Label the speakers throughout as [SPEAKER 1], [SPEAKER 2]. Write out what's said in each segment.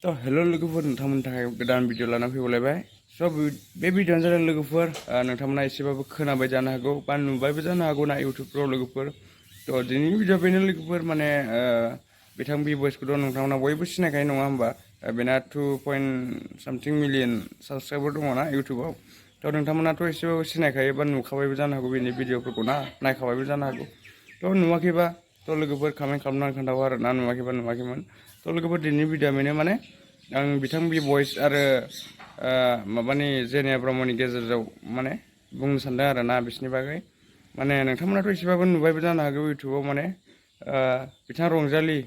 [SPEAKER 1] तो हेलो लोगोफोर नोंथांमोननि थाखाय गोदान भिडिअ लाना फैबावलायबाय स' बे भिडिअ'आनो जादों लोगोफोर नोंथांमोना एसेबाबो खोनाबाय जानो हागौ बा नुबायबो जानो हागौ ना इउटुबफ्राव लोगोफोर थ' दिनैनि भिडिअ बेनो लोगोफोर माने बिथां बि बयसखौथ' नोंथांमोना बयबो सिनायखायो नङा होमबा बेना 2.something मिलियन साबसक्राइबार दङ ना इउटुबाव थ' नोंथांमोनाथ' एसेबाबो सिनायखायो बा नुखाबायबो जानो हागौ बेनि भिडिअफोरखौ ना नायखाबायबो जानो हागौ थ' नुवाखैबा थ' लोगोफोर कमेन्ट खालामनानै खोन्थागौ आरो ना नुवाखैबा नुवाखैमोन थ' लोगोफोर दिनैनि भिडिअ बेनो माने आं बिथां बि बयस आरो माबानि जेनिया ब्रह्मनि गेजेराव माने बुंनो सानदों आरो ना बिसोरनि बागै माने नोंथांमोनाथ' एसेबाबो नुबायबो जानो हागौ इउटुबाव माने बिथां रंजालि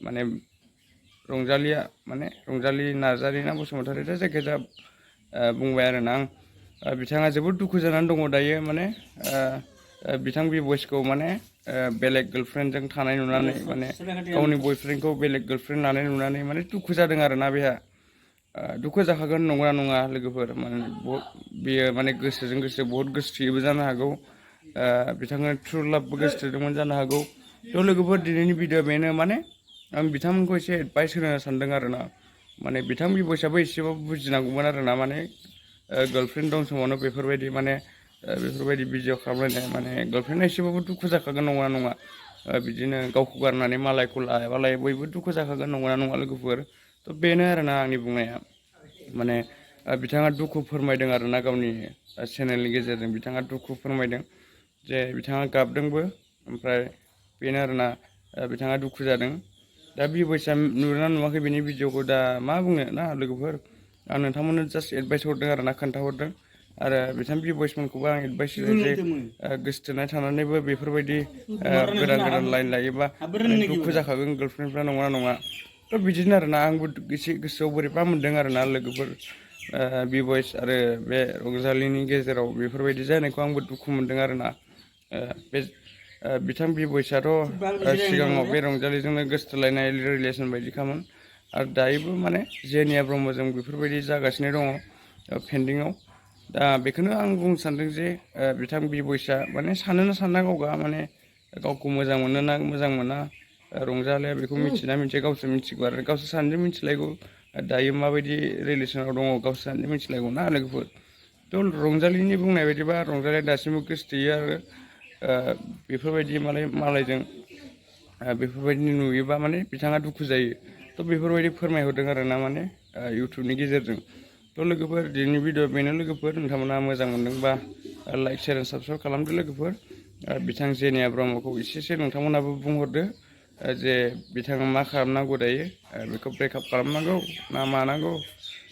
[SPEAKER 1] माने रंजालिया माने रंजालि नार्जारि ना बसुमतारी दा जायखिजाया बुंबाय आरोना आं बिथाङा जोबोद दुखु जानानै दङ दायो माने बिथां बि बयसखौ माने बेलेग गार्लफ्रेन्डजों थानाय नुनानै माने गावनि बयफ्रेन्डखौ बेलेग गार्लफ्रेन्ड लानाय नुनानै माने दुखु जादों आरोना बेहा दुखु जाखागोन नंगौना नङा लोगोफोर माने बेयो माने गोसोजों गोसो बहुद गोसोथोयोबो जानो हागौ बिथाङा ट्रु लाभबो गोसोथोदोंमोन जानो हागौ थ' लोगोफोर दिनैनि भिडिअ बेनो माने आं बिथांमोनखौ एसे एडभाइस होनो सानदों आरोना माने बिथां बि बयसआबो एसेबाबो बुजिनांगौमोन आरोना माने गार्लफ्रेन्ड दं समावनो बेफोरबायदि माने बेफोरबायदि भिडिअ खालामलायनाय माने गार्लफ्रेन्डआ एसेबाबो दुखु जाखागोन नंगौना नङा बिदिनो गावखौ गारनानै मालायखौ लायाबालाय बयबो दुखु जाखागोन नंगौना नङा लोगोफोर थ' बेनो आरोना आंनि बुंनाया माने बिथाङा दुखु फोरमायदों आरोना गावनि चेनेलनि गेजेरजों बिथाङा दुखु फोरमायदों जे बिथाङा गाबदोंबो ओमफ्राय बेनो आरोना बिथाङा दुखु जादों दा बि बयसआ नुदोंना नुवाखै बेनि भिडिअखौ दा मा बुंनो ना लोगोफोर आं नोंथांमोननो जास्ट एडभाइस हरदों आरोना खोन्थाहरदों आरो बिथां बि बयसमोनखौबो आं एडभाइस होदों जे गोसोथोनाय थानानैबो बेफोरबायदि गोदान गोदान लाइन लायोबा दुखु जाखागोन गार्लफ्रेन्डफ्रा नंगौना नङा थ' बिदिनो आरोना आंबो एसे गोसोआव बोरैबा मोन्दों आरोना लोगोफोर बि बयस आरो बे रंजालिनि गेजेराव बेफोरबायदि जानायखौ आंबो दुखु मोनदों आरोना बे बिथां बि बयसआथ' सिगाङाव बे रंजालिजोंनो गोसोथोलायनाय रिलेसन बायदिखामोन आरो दायोबो माने जेनिया ब्रह्मजों बेफोरबायदि जागासिनो दङ पेन्डिङाव दा बेखौनो आं बुंनो सानदों जे बिथां बि बयसआ माने सानोना साना गावगा माने गावखौ मोजां मोनो ना मोजां मोना रंजालिया बेखौ मिथिना मिथिया गावसोर मिथिगौ आरो गावसोर सानैजों मिथिलायगौ दायो माबायदि रिलेसनाव दङ गावसोर सानैजों मिथिलायगौ ना लोगोफोर थ' रंजालिनि बुंनाय बायदिबा रंजालिया दासिमबो गोसोथोयो आरो बेफोरबायदि मालायजों बेफोरबायदि नुयोबा माने बिथाङा दुखु जायो थ' बेफोरबायदि फोरमायहरदों आरोना माने इउटुबनि गेजेरजों थ' लोगोफोर दिनैनि भिडिअ बेनो लोगोफोर नोंथांमोना मोजां मोनदोंबा लाइक शेयार एन्ड साबसक्राइब खालामदो लोगोफोर बिथां जेनिया ब्रह्मखौ एसेसो नोंथांमोनाबो बुंहरदो जे बिथाङा मा खालामनांगौ दायो बेखौ ब्रेकआप खालामनांगौ ना मानांगौ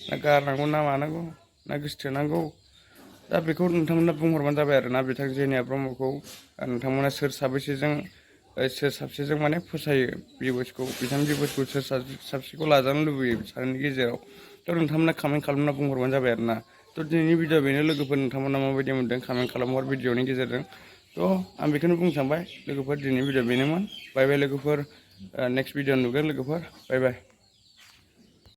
[SPEAKER 1] ना गारनांगौ ना मानांगौ ना गोसोथोनांगौ दा बेखौ नोंथांमोना बुंहरबानो जाबाय आरोना बिथां जेनिया ब्रह्मखौ नोंथांमोना सोर साबेसेजों माने फसायो बि बयसखौ बिथां बि बयसखौ सोर साबसेखौ लाजानो लुबैयो सानैनि गेजेराव थ' नोंथांमोना कमेन्ट खालामना बुंहरबानो जाबाय आरोना थ' दिनैनि भिडिअ बेनो लोगोफोर नोंथांमोना माबायदि मोनदों कमेन्ट खालामहर भिडिअनि गेजेरजों थ' आं बेखौनो बुंनो सानबाय लोगोफोर दिनैनि भिडिअ बेनोमोन बाय बाय लोगोफोर नेक्स्ट भिडिअ नुगोन लोगोफोर बाय बाय